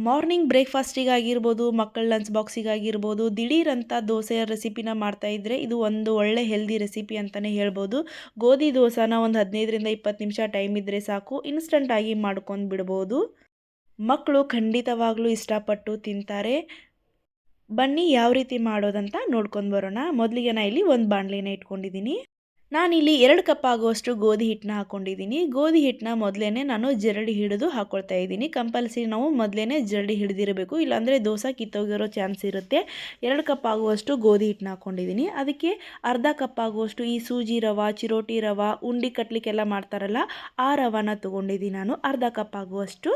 Morning ಬ್ರೇಕ್ಫಾಸ್ಟಿಗಾಗಿರ್ಬೋದು, ಮಕ್ಕಳ lunch ಬಾಕ್ಸಿಗಾಗಿರ್ಬೋದು, ದಿಢೀರಂತ ದೋಸೆಯ ರೆಸಿಪಿನ ಮಾಡ್ತಾಯಿದ್ರೆ ಇದು ಒಂದು ಒಳ್ಳೆ ಹೆಲ್ದಿ ರೆಸಿಪಿ ಅಂತಲೇ ಹೇಳ್ಬೋದು. ಗೋಧಿ ದೋಸೆನ ಒಂದು 15ರಿಂದ 20 ನಿಮಿಷ ಟೈಮ್ ಇದ್ದರೆ ಸಾಕು, ಇನ್ಸ್ಟಂಟಾಗಿ ಮಾಡ್ಕೊಂಡು ಬಿಡ್ಬೋದು. ಮಕ್ಕಳು ಖಂಡಿತವಾಗ್ಲೂ ಇಷ್ಟಪಟ್ಟು ತಿಂತಾರೆ. ಬನ್ನಿ ಯಾವ ರೀತಿ ಮಾಡೋದಂತ ನೋಡ್ಕೊಂಡು ಬರೋಣ. ಮೊದಲಿಗೆ ನಾನು ಇಲ್ಲಿ ಒಂದು ಬಾಣಲೆನ ಇಟ್ಕೊಂಡಿದ್ದೀನಿ. ನಾನಿಲ್ಲಿ 2 ಕಪ್ ಆಗುವಷ್ಟು ಗೋಧಿ ಹಿಟ್ಟನ್ನ ಹಾಕ್ಕೊಂಡಿದ್ದೀನಿ. ಗೋಧಿ ಹಿಟ್ಟನ್ನ ಮೊದಲೇ ನಾನು ಜರಡಿ ಹಿಡಿದು ಹಾಕ್ಕೊಳ್ತಾ ಇದ್ದೀನಿ. ಕಂಪಲ್ಸರಿ ನಾವು ಮೊದಲೇ ಜರಡಿ ಹಿಡಿದಿರಬೇಕು, ಇಲ್ಲಾಂದರೆ ದೋಸೆ ಕಿತ್ತೋಗಿರೋ ಚಾನ್ಸ್ ಇರುತ್ತೆ. 2 ಕಪ್ ಆಗುವಷ್ಟು ಗೋಧಿ ಹಿಟ್ಟನ್ನ ಹಾಕ್ಕೊಂಡಿದ್ದೀನಿ. ಅದಕ್ಕೆ ಅರ್ಧ ಕಪ್ ಆಗುವಷ್ಟು ಈ ಸೂಜಿ ರವೆ, ಚಿರೋಟಿ ರವೆ, ಉಂಡೆ ಕಟ್ಟಲಿಕ್ಕೆಲ್ಲ ಮಾಡ್ತಾರಲ್ಲ ಆ ರವೆನ ತೊಗೊಂಡಿದ್ದೀನಿ ನಾನು, ಅರ್ಧ ಕಪ್ ಆಗುವಷ್ಟು.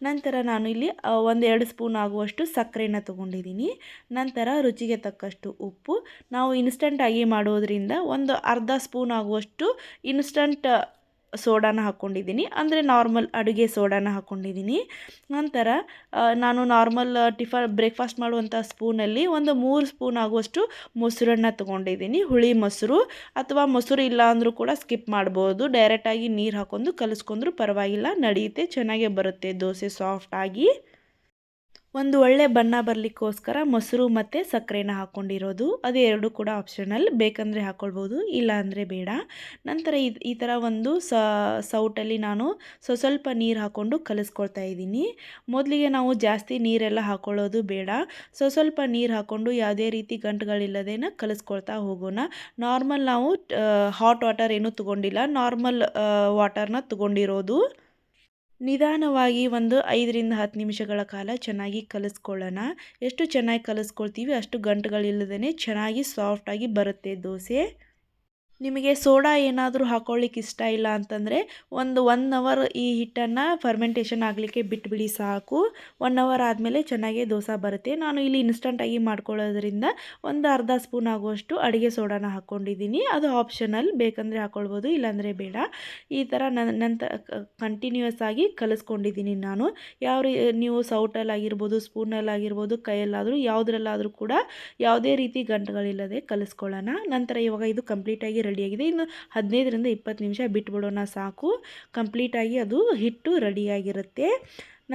ನಂತರ ನಾನು ಇಲ್ಲಿ 1-2 ಸ್ಪೂನ್ ಆಗುವಷ್ಟು ಸಕ್ಕರೆನ ತೊಗೊಂಡಿದ್ದೀನಿ. ನಂತರ ರುಚಿಗೆ ತಕ್ಕಷ್ಟು ಉಪ್ಪು. ನಾವು ಇನ್ಸ್ಟಂಟಾಗಿ ಮಾಡೋದ್ರಿಂದ ಒಂದು ಅರ್ಧ ಸ್ಪೂನ್ ಆಗುವಷ್ಟು ಇನ್ಸ್ಟಂಟ್ ಸೋಡಾನ ಹಾಕ್ಕೊಂಡಿದ್ದೀನಿ, ಅಂದರೆ ನಾರ್ಮಲ್ ಅಡುಗೆ ಸೋಡಾನ ಹಾಕ್ಕೊಂಡಿದ್ದೀನಿ. ನಂತರ ನಾನು ನಾರ್ಮಲ್ ಬ್ರೇಕ್ಫಾಸ್ಟ್ ಮಾಡುವಂಥ ಸ್ಪೂನಲ್ಲಿ ಒಂದು 3 ಸ್ಪೂನ್ ಆಗುವಷ್ಟು ಮೊಸರನ್ನ ತೊಗೊಂಡಿದ್ದೀನಿ. ಹುಳಿ ಮೊಸರು, ಅಥವಾ ಮೊಸರು ಇಲ್ಲ ಅಂದರೂ ಕೂಡ ಸ್ಕಿಪ್ ಮಾಡ್ಬೋದು. ಡೈರೆಕ್ಟಾಗಿ ನೀರು ಹಾಕ್ಕೊಂಡು ಕಲಿಸ್ಕೊಂಡ್ರೂ ಪರವಾಗಿಲ್ಲ, ನಡೆಯುತ್ತೆ, ಚೆನ್ನಾಗೇ ಬರುತ್ತೆ ದೋಸೆ ಸಾಫ್ಟಾಗಿ. ಒಂದು ಒಳ್ಳೆ ಬಣ್ಣ ಬರಲಿಕ್ಕೋಸ್ಕರ ಮೊಸರು ಮತ್ತು ಸಕ್ಕರೆನ ಹಾಕ್ಕೊಂಡಿರೋದು. ಅದು ಎರಡೂ ಕೂಡ ಆಪ್ಷನಲ್, ಬೇಕಂದರೆ ಹಾಕ್ಕೊಳ್ಬೋದು, ಇಲ್ಲ ಅಂದರೆ ಬೇಡ. ನಂತರ ಈ ಥರ ಒಂದು ಸೌಟಲ್ಲಿ ನಾನು ಸ್ವಲ್ಪ ನೀರು ಹಾಕ್ಕೊಂಡು ಕಲಿಸ್ಕೊಳ್ತಾ ಇದ್ದೀನಿ. ಮೊದಲಿಗೆ ನಾವು ಜಾಸ್ತಿ ನೀರೆಲ್ಲ ಹಾಕ್ಕೊಳ್ಳೋದು ಬೇಡ. ಸ್ವಲ್ಪ ನೀರು ಹಾಕ್ಕೊಂಡು ಯಾವುದೇ ರೀತಿ ಗಂಟುಗಳಿಲ್ಲದೇನ ಕಲಿಸ್ಕೊಳ್ತಾ ಹೋಗೋಣ. ನಾರ್ಮಲ್ ನಾವು ಹಾಟ್ ವಾಟರ್ ಏನೂ ತೊಗೊಂಡಿಲ್ಲ, ನಾರ್ಮಲ್ ವಾಟರ್ನ ತೊಗೊಂಡಿರೋದು. ನಿಧಾನವಾಗಿ ಒಂದು 5ರಿಂದ 10 ನಿಮಿಷಗಳ ಕಾಲ ಚೆನ್ನಾಗಿ ಕಲಿಸ್ಕೊಳ್ಳೋಣ. ಎಷ್ಟು ಚೆನ್ನಾಗಿ ಕಲಿಸ್ಕೊಳ್ತೀವಿ ಅಷ್ಟು ಗಂಟುಗಳಿಲ್ಲದೇ ಚೆನ್ನಾಗಿ ಸಾಫ್ಟಾಗಿ ಬರುತ್ತೆ ದೋಸೆ. ನಿಮಗೆ ಸೋಡಾ ಏನಾದರೂ ಹಾಕ್ಕೊಳ್ಳಿಕ್ಕೆ ಇಷ್ಟ ಇಲ್ಲ ಅಂತಂದರೆ ಒಂದು 1 ಅವರ್ ಈ ಹಿಟ್ಟನ್ನು ಫರ್ಮೆಂಟೇಷನ್ ಆಗಲಿಕ್ಕೆ ಬಿಟ್ಬಿಡಿ ಸಾಕು. 1 ಅವರ್ ಆದಮೇಲೆ ಚೆನ್ನಾಗೇ ದೋಸೆ ಬರುತ್ತೆ. ನಾನು ಇಲ್ಲಿ ಇನ್ಸ್ಟಂಟಾಗಿ ಮಾಡ್ಕೊಳ್ಳೋದ್ರಿಂದ ಒಂದು ಅರ್ಧ ಸ್ಪೂನ್ ಆಗುವಷ್ಟು ಅಡುಗೆ ಸೋಡಾನ ಹಾಕ್ಕೊಂಡಿದ್ದೀನಿ. ಅದು ಆಪ್ಷನಲ್, ಬೇಕಂದರೆ ಹಾಕ್ಕೊಳ್ಬೋದು, ಇಲ್ಲಾಂದರೆ ಬೇಡ. ಈ ಥರ ನಂತರ ಕಂಟಿನ್ಯೂಯಸ್ ಆಗಿ ಕಲಿಸ್ಕೊಂಡಿದ್ದೀನಿ ನಾನು. ನೀವು ಸೌಟಲ್ಲಾಗಿರ್ಬೋದು, ಸ್ಪೂನಲ್ಲಾಗಿರ್ಬೋದು, ಕೈಯಲ್ಲಾದರೂ ಯಾವುದ್ರಲ್ಲಾದರೂ ಕೂಡ ಯಾವುದೇ ರೀತಿ ಗಂಟುಗಳಿಲ್ಲದೆ ಕಲಿಸ್ಕೊಳ್ಳೋಣ. ನಂತರ ಇವಾಗ ಇದು ಕಂಪ್ಲೀಟಾಗಿ ರೆಡಿಯಾಗಿದೆ. ಇನ್ನು 15ರಿಂದ 20 ನಿಮಿಷ ಬಿಟ್ಬಿಡೋಣ ಸಾಕು, ಕಂಪ್ಲೀಟಾಗಿ ಅದು ಹಿಟ್ಟು ರೆಡಿಯಾಗಿರುತ್ತೆ.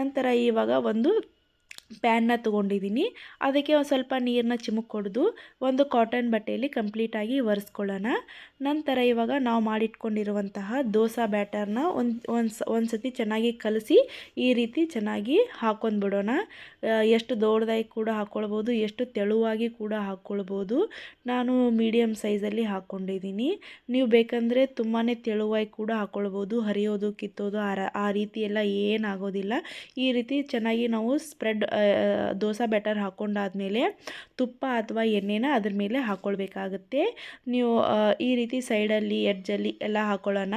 ನಂತರ ಇವಾಗ ಒಂದು ಪ್ಯಾನ್ನ ತೊಗೊಂಡಿದ್ದೀನಿ. ಅದಕ್ಕೆ ಒಂದು ಸ್ವಲ್ಪ ನೀರನ್ನ ಚಿಮುಕ್ ಹೊಡೆದು ಒಂದು ಕಾಟನ್ ಬಟ್ಟೆಯಲ್ಲಿ ಕಂಪ್ಲೀಟಾಗಿ ಒರೆಸ್ಕೊಳ್ಳೋಣ. ನಂತರ ಇವಾಗ ನಾವು ಮಾಡಿಟ್ಕೊಂಡಿರುವಂತಹ ದೋಸೆ ಬ್ಯಾಟರ್ನ ಒಂದು ಸತಿ ಚೆನ್ನಾಗಿ ಕಲಸಿ ಈ ರೀತಿ ಚೆನ್ನಾಗಿ ಹಾಕ್ಕೊಂಡ್ಬಿಡೋಣ. ಎಷ್ಟು ದೊಡ್ಡದಾಗಿ ಕೂಡ ಹಾಕ್ಕೊಳ್ಬೋದು, ಎಷ್ಟು ತೆಳುವಾಗಿ ಕೂಡ ಹಾಕ್ಕೊಳ್ಬೋದು. ನಾನು ಮೀಡಿಯಮ್ ಸೈಜಲ್ಲಿ ಹಾಕ್ಕೊಂಡಿದ್ದೀನಿ. ನೀವು ಬೇಕಂದರೆ ತುಂಬಾ ತೆಳುವಾಗಿ ಕೂಡ ಹಾಕ್ಕೊಳ್ಬೋದು. ಹರಿಯೋದು, ಕಿತ್ತೋದು ಆ ರೀತಿ ಎಲ್ಲ ಏನಾಗೋದಿಲ್ಲ. ಈ ರೀತಿ ಚೆನ್ನಾಗಿ ನಾವು ದೋಸೆ ಬ್ಯಾಟರ್ ಹಾಕ್ಕೊಂಡಾದ್ಮೇಲೆ ತುಪ್ಪ ಅಥವಾ ಎಣ್ಣೆನ ಅದ್ರ ಮೇಲೆ ಹಾಕ್ಕೊಳ್ಬೇಕಾಗುತ್ತೆ. ನೀವು ಈ ರೀತಿ ಸೈಡಲ್ಲಿ, ಎಡ್ಜಲ್ಲಿ ಎಲ್ಲ ಹಾಕ್ಕೊಳ್ಳೋಣ.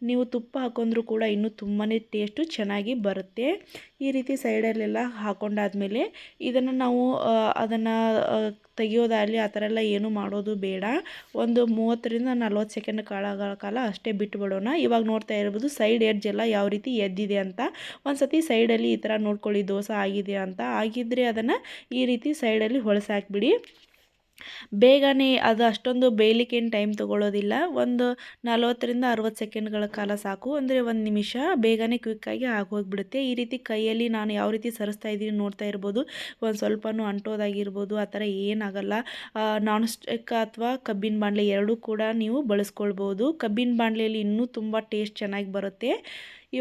ನೀವು ತುಪ್ಪ ಹಾಕೊಂಡ್ರೂ ಕೂಡ ಇನ್ನೂ ತುಂಬಾ ಟೇಸ್ಟು ಚೆನ್ನಾಗಿ ಬರುತ್ತೆ. ಈ ರೀತಿ ಸೈಡಲ್ಲೆಲ್ಲ ಹಾಕ್ಕೊಂಡಾದ್ಮೇಲೆ ಇದನ್ನು ನಾವು ಅದನ್ನು ತೆಗಿಯೋದಾಗಲಿ ಆ ಥರ ಎಲ್ಲ ಏನೂ ಮಾಡೋದು ಬೇಡ. ಒಂದು 30ರಿಂದ 40 ಸೆಕೆಂಡ್ ಕಾಲ ಅಷ್ಟೇ ಬಿಟ್ಟುಬಿಡೋಣ. ಇವಾಗ ನೋಡ್ತಾ ಇರ್ಬೋದು ಸೈಡ್ ಎಡ್ಜ್ ಎಲ್ಲ ಯಾವ ರೀತಿ ಎದ್ದಿದೆ ಅಂತ. ಒಂದು ಸತಿ ಸೈಡಲ್ಲಿ ಈ ಥರ ನೋಡ್ಕೊಳ್ಳಿ ದೋಸೆ ಆಗಿದೆ ಅಂತ. ಆಗಿದ್ದರೆ ಅದನ್ನು ಈ ರೀತಿ ಸೈಡಲ್ಲಿ ಹೊಳಸಾಕ್ಬಿಡಿ. ಬೇಗನೆ ಅದು ಅಷ್ಟೊಂದು ಬೇಯಲಿಕ್ಕೇನು ಟೈಮ್ ತೊಗೊಳ್ಳೋದಿಲ್ಲ. ಒಂದು 40ರಿಂದ 60 ಸೆಕೆಂಡ್ಗಳ ಕಾಲ ಸಾಕು, ಅಂದರೆ 1 ನಿಮಿಷ, ಬೇಗನೆ ಕ್ವಿಕ್ಕಾಗಿ ಆಗೋಗ್ಬಿಡುತ್ತೆ. ಈ ರೀತಿ ಕೈಯಲ್ಲಿ ನಾನು ಯಾವ ರೀತಿ ಸರಿಸ್ತಾ ಇದ್ದೀನಿ ನೋಡ್ತಾ ಇರ್ಬೋದು. ಒಂದು ಸ್ವಲ್ಪನೂ ಅಂಟೋದಾಗಿರ್ಬೋದು ಆ ಥರ ಏನಾಗಲ್ಲ. ನಾನ್ ಸ್ಟಿಕ್ ಅಥವಾ ಕಬ್ಬಿನ ಬಾಣಲೆ ಎರಡೂ ಕೂಡ ನೀವು ಬಳಸ್ಕೊಳ್ಬೋದು. ಕಬ್ಬಿನ ಬಾಣಲೆಯಲ್ಲಿ ಇನ್ನೂ ತುಂಬ ಟೇಸ್ಟ್ ಚೆನ್ನಾಗಿ ಬರುತ್ತೆ.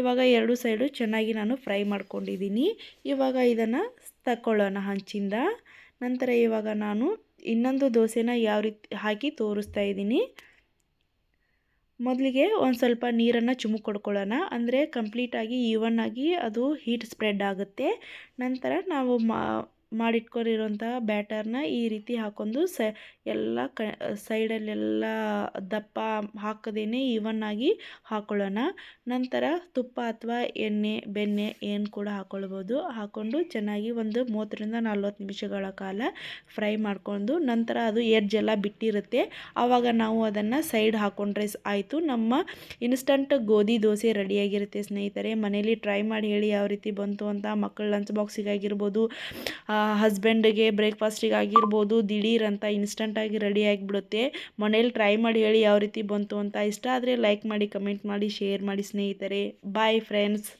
ಇವಾಗ ಎರಡು ಸೈಡು ಚೆನ್ನಾಗಿ ನಾನು ಫ್ರೈ ಮಾಡ್ಕೊಂಡಿದ್ದೀನಿ. ಇವಾಗ ಇದನ್ನು ತಗೊಳ್ಳೋಣ ಹಂಚಿಂದ. ನಂತರ ಇವಾಗ ನಾನು ಇನ್ನೊಂದು ದೋಸೆನ ಯಾವ ರೀತಿ ಹಾಕಿ ತೋರಿಸ್ತಾ ಇದ್ದೀನಿ. ಮೊದಲಿಗೆ ಒಂದು ಸ್ವಲ್ಪ ನೀರನ್ನು ಚಿಮುಕ್ ಕೊಡ್ಕೊಳ್ಳೋಣ, ಅಂದರೆ ಕಂಪ್ಲೀಟಾಗಿ ಈವನ್ನಾಗಿ ಅದು ಹೀಟ್ ಸ್ಪ್ರೆಡ್ ಆಗುತ್ತೆ. ನಂತರ ನಾವು ಮಾಡಿಟ್ಕೊಂಡಿರೋಂಥ ಬ್ಯಾಟರ್ನ ಈ ರೀತಿ ಹಾಕ್ಕೊಂಡು ಎಲ್ಲ ಸೈಡಲ್ಲೆಲ್ಲ ದಪ್ಪ ಹಾಕದೇನೆ ಈವನ್ನಾಗಿ ಹಾಕ್ಕೊಳ್ಳೋಣ. ನಂತರ ತುಪ್ಪ ಅಥವಾ ಎಣ್ಣೆ, ಬೆಣ್ಣೆ ಏನು ಕೂಡ ಹಾಕ್ಕೊಳ್ಬೋದು. ಹಾಕ್ಕೊಂಡು ಚೆನ್ನಾಗಿ ಒಂದು 30ರಿಂದ 40 ನಿಮಿಷಗಳ ಕಾಲ ಫ್ರೈ ಮಾಡ್ಕೊಂಡು ನಂತರ ಅದು ಎಡ್ಜೆಲ್ಲ ಬಿಟ್ಟಿರುತ್ತೆ. ಆವಾಗ ನಾವು ಅದನ್ನು ಸೈಡ್ ಹಾಕ್ಕೊಂಡ್ರೆ ಆಯಿತು. ನಮ್ಮ ಇನ್ಸ್ಟಂಟ್ ಗೋಧಿ ದೋಸೆ ರೆಡಿಯಾಗಿರುತ್ತೆ ಸ್ನೇಹಿತರೆ. ಮನೇಲಿ ಟ್ರೈ ಮಾಡಿ ಹೇಳಿ ಯಾವ ರೀತಿ ಬಂತು ಅಂತ. ಮಕ್ಕಳ ಲಂಚ್ ಬಾಕ್ಸಿಗಾಗಿರ್ಬೋದು, ಹಸ್ಬೆಂಡ್ಗೆ ಬ್ರೇಕ್ಫಾಸ್ಟಿಗೆ ಆಗಿರ್ಬೋದು, ದಿಢೀರ್ ಅಂತ ಇನ್ಸ್ಟಂಟಾಗಿ ರೆಡಿ ಆಗಿಬಿಡುತ್ತೆ. ಮನೇಲಿ ಟ್ರೈ ಮಾಡಿ ಹೇಳಿ ಯಾವ ರೀತಿ ಬಂತು ಅಂತ. ಇಷ್ಟ ಆದರೆ ಲೈಕ್ ಮಾಡಿ, ಕಮೆಂಟ್ ಮಾಡಿ, ಶೇರ್ ಮಾಡಿ ಸ್ನೇಹಿತರೆ. Bye friends.